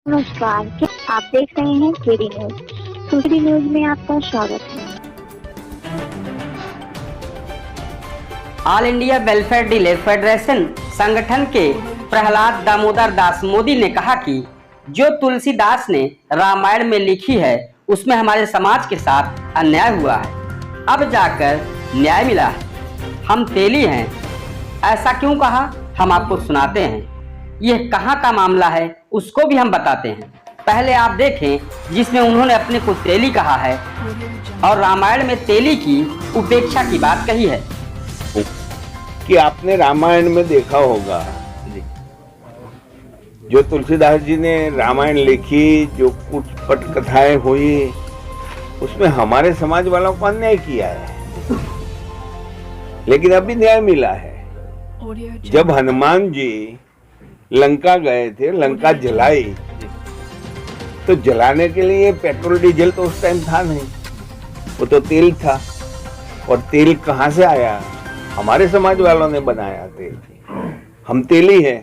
नमस्कार, क्या आप देख रहे हैं केडी न्यूज। केडी न्यूज में आपका स्वागत है। All India welfare dealer federation संगठन के प्रहलाद दामोदर दास मोदी ने कहा कि जो तुलसीदास ने रामायण में लिखी है उसमें हमारे समाज के साथ अन्याय हुआ है, अब जाकर न्याय मिला है। हम तेली हैं। ऐसा क्यों कहा, हम आपको सुनाते हैं। यह कहाँ का मामला है उसको भी हम बताते हैं। पहले आप देखें जिसमें उन्होंने अपने को तेली कहा है और रामायण में तेली की उपेक्षा की बात कही है। कि आपने रामायण में देखा होगा जो तुलसीदास जी ने रामायण लिखी, जो कुछ पटकथाएं हुई, उसमें हमारे समाज वालों को अन्याय किया है, लेकिन अभी न्याय मिला है। जब हनुमान जी लंका गए थे, लंका जलाई, तो जलाने के लिए पेट्रोल डीजल तो उस टाइम था नहीं, वो तो तेल था। और तेल कहाँ से आया? हमारे समाज वालों ने बनाया तेल। हम तेली हैं।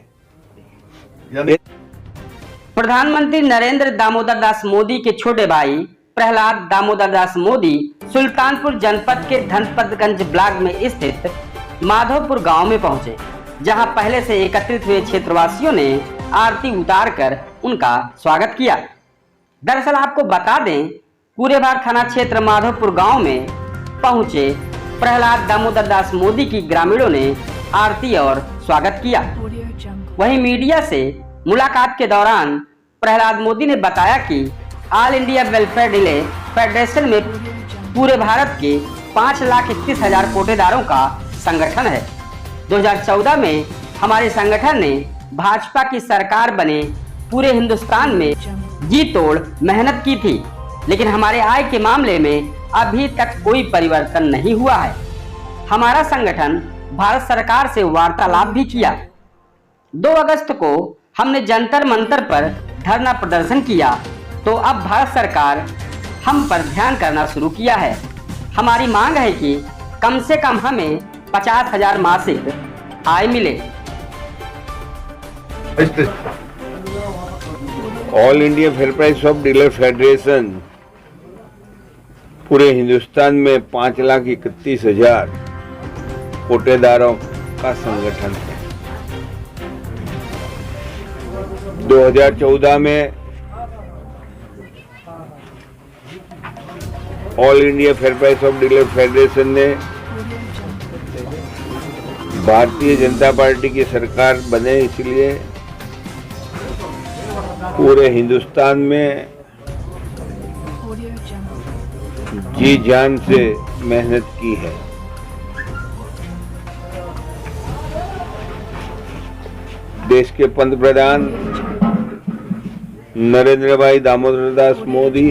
प्रधानमंत्री नरेंद्र दामोदर दास मोदी के छोटे भाई प्रहलाद दामोदर दास मोदी सुल्तानपुर जनपद के धनपतगंज ब्लॉक में स्थित माधोपुर गांव में पहुंचे, जहां पहले से एकत्रित हुए क्षेत्रवासियों ने आरती उतारकर उनका स्वागत किया। दरअसल आपको बता दें, कूरेभार थाना क्षेत्र माधोपुर गांव में पहुंचे प्रहलाद दामोदर दास मोदी की ग्रामीणों ने आरती और स्वागत किया। वहीं मीडिया से मुलाकात के दौरान प्रहलाद मोदी ने बताया कि all India welfare dealer federation में पूरे भारत के 5,31,000 कोटेदारों का संगठन है। 2014 में हमारे संगठन ने भाजपा की सरकार बने पूरे हिंदुस्तान में जी तोड़ मेहनत की थी, लेकिन हमारे आय के मामले में अभी तक कोई परिवर्तन नहीं हुआ है। हमारा संगठन भारत सरकार से वार्तालाप भी किया। 2 अगस्त को हमने जंतर मंतर पर धरना प्रदर्शन किया, तो अब भारत सरकार हम पर ध्यान करना शुरू किया है। हमारी मांग है कि कम से कम हमें 50,000 मासिक आय मिले। All India fair price of dealer federation पूरे हिंदुस्तान में 5,31,000 कोटेदारों का संगठन है। 2014 में all India fair price of dealer federation ने भारतीय जनता पार्टी की सरकार बने, इसलिए पूरे हिंदुस्तान में जी जान से मेहनत की है। देश के पंतप्रधान नरेंद्र भाई दामोदर दास मोदी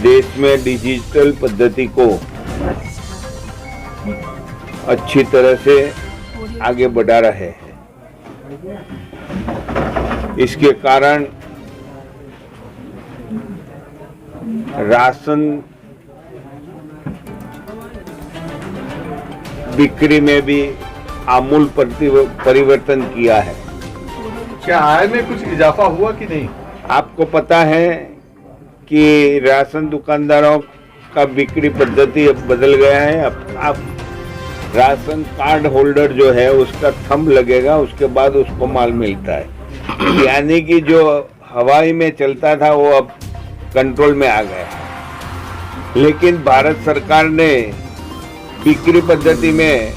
देश में डिजिटल पद्धति को अच्छी तरह से आगे बढ़ा रहे हैं। इसके कारण राशन बिक्री में भी आमूल परिवर्तन किया है। क्या आय में कुछ इजाफा हुआ कि नहीं? आपको पता है कि राशन दुकानदारों का बिक्री पद्धति अब बदल गया है। अब राशन कार्ड होल्डर जो है उसका थंब लगेगा, उसके बाद उसको माल मिलता है। यानी कि जो हवाई में चलता था वो अब कंट्रोल में आ गया। लेकिन भारत सरकार ने बिक्री पद्धति में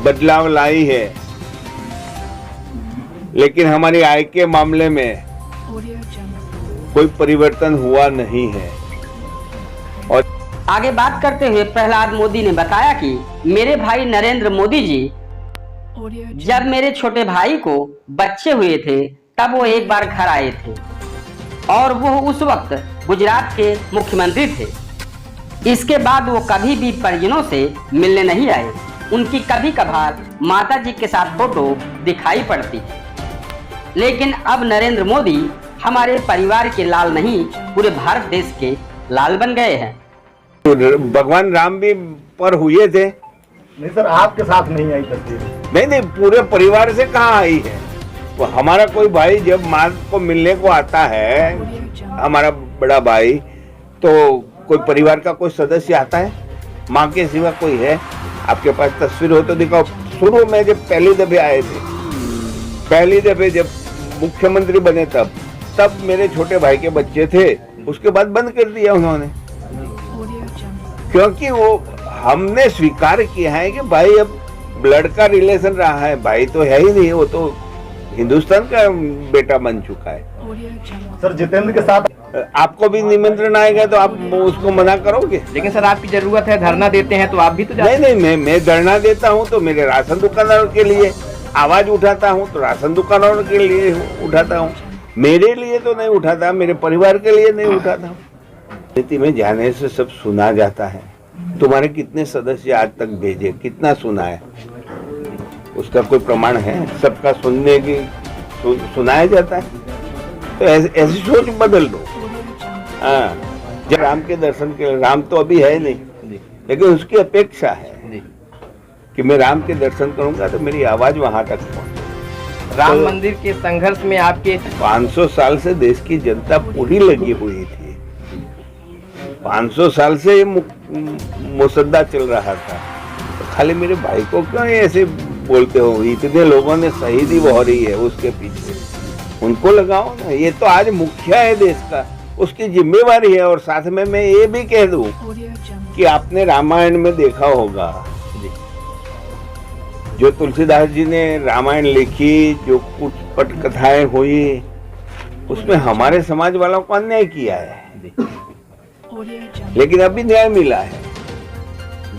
बदलाव लाई है, लेकिन हमारी आय के मामले में कोई परिवर्तन हुआ नहीं है। और आगे बात करते हुए प्रहलाद मोदी ने बताया कि मेरे भाई नरेंद्र मोदी जी जब मेरे छोटे भाई को बच्चे हुए थे तब वो एक बार घर आए थे और वो उस वक्त गुजरात के मुख्यमंत्री थे। इसके बाद वो कभी भी परिजनों से मिलने नहीं आए। उनकी कभी कभार माता जी के साथ फोटो दिखाई पड़ती है, लेकिन अब नरेंद्र मोदी हमारे परिवार के लाल नहीं, पूरे भारत देश के लाल बन गए हैं। भगवान राम भी पर हुए थे, नहीं सर, आपके साथ नहीं आई तस्वीर। नहीं नहीं, पूरे परिवार से कहाँ आई है। वो हमारा कोई भाई जब माँ को मिलने को आता है, हमारा बड़ा भाई, तो कोई परिवार का कोई सदस्य आता है, माँ के सिवा कोई है? आपके पास तस्वीर हो तो दिखाओ। शुरू में जब पहली दफे आए थे, पहली दफे जब मुख्यमंत्री बने, तब मेरे छोटे भाई के बच्चे थे, उसके बाद बंद कर दिया उन्होंने, क्योंकि वो हमने स्वीकार किया है कि भाई अब ब्लड का रिलेशन रहा है, भाई तो है ही नहीं, वो तो हिंदुस्तान का बेटा बन चुका है। सर जितेंद्र के साथ आपको भी निमंत्रण आएगा तो आप उसको मना करोगे? लेकिन सर आपकी जरूरत है, धरना देते हैं तो आप भी तो नहीं, मैं धरना देता हूँ तो मेरे राशन दुकानदारों के लिए आवाज उठाता हूँ, तो राशन दुकानदारों के लिए उठाता हूँ, मेरे लिए तो नहीं उठाता, मेरे परिवार के लिए नहीं उठाता हूँ। नीति में जाने से सब सुना जाता है। तुम्हारे कितने सदस्य आज तक भेजे, कितना सुना है, उसका कोई प्रमाण है? सबका सुनने की सुनाया जाता है? तो ऐसी सोच बदल दो। हाँ, जब राम के दर्शन के लिए, राम तो अभी है नहीं, लेकिन उसकी अपेक्षा है कि मैं राम के दर्शन करूंगा तो मेरी आवाज वहां तक पहुंचे। राम मंदिर के संघर्ष में आपके 500 साल से देश की जनता पूरी लगी हुई थी। 500 साल से ये मुसद्दा चल रहा था, तो खाली मेरे भाई को क्यों ऐसे बोलते हो? इतने लोगों ने शहीदी बहारी है उसके पीछे, उनको लगाओ ना। ये तो आज मुखिया है देश का, उसकी जिम्मेवारी है। और साथ में मैं ये भी कह दूं कि आपने रामायण में देखा होगा, जो तुलसीदास जी ने रामायण लिखी, जो कुछ पट कथाएं हुई, उसमें हमारे समाज वालों को अन्याय किया है, लेकिन अभी न्याय मिला है।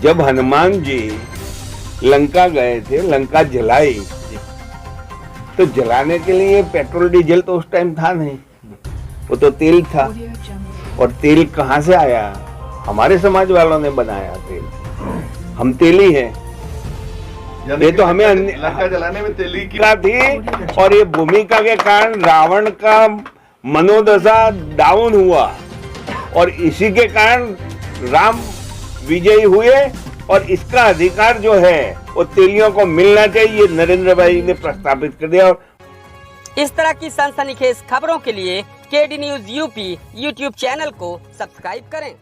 जब हनुमान जी लंका गए थे, लंका जलाई, तो जलाने के लिए पेट्रोल डीजल तो उस टाइम था नहीं, वो तो तेल था। और तेल कहाँ से आया? हमारे समाज वालों ने बनाया तेल, हम तेली हैं। ये तो हमें लंका जलाने में तेली की थी, और ये भूमिका के कारण रावण का मनोदशा डाउन हुआ, और इसी के कारण राम विजयी हुए। और इसका अधिकार जो है वो तेलियों को मिलना चाहिए, नरेंद्र भाई ने प्रस्तावित कर दिया। और इस तरह की सनसनीखेज खबरों के लिए KD news UP YouTube channel को सब्सक्राइब करें।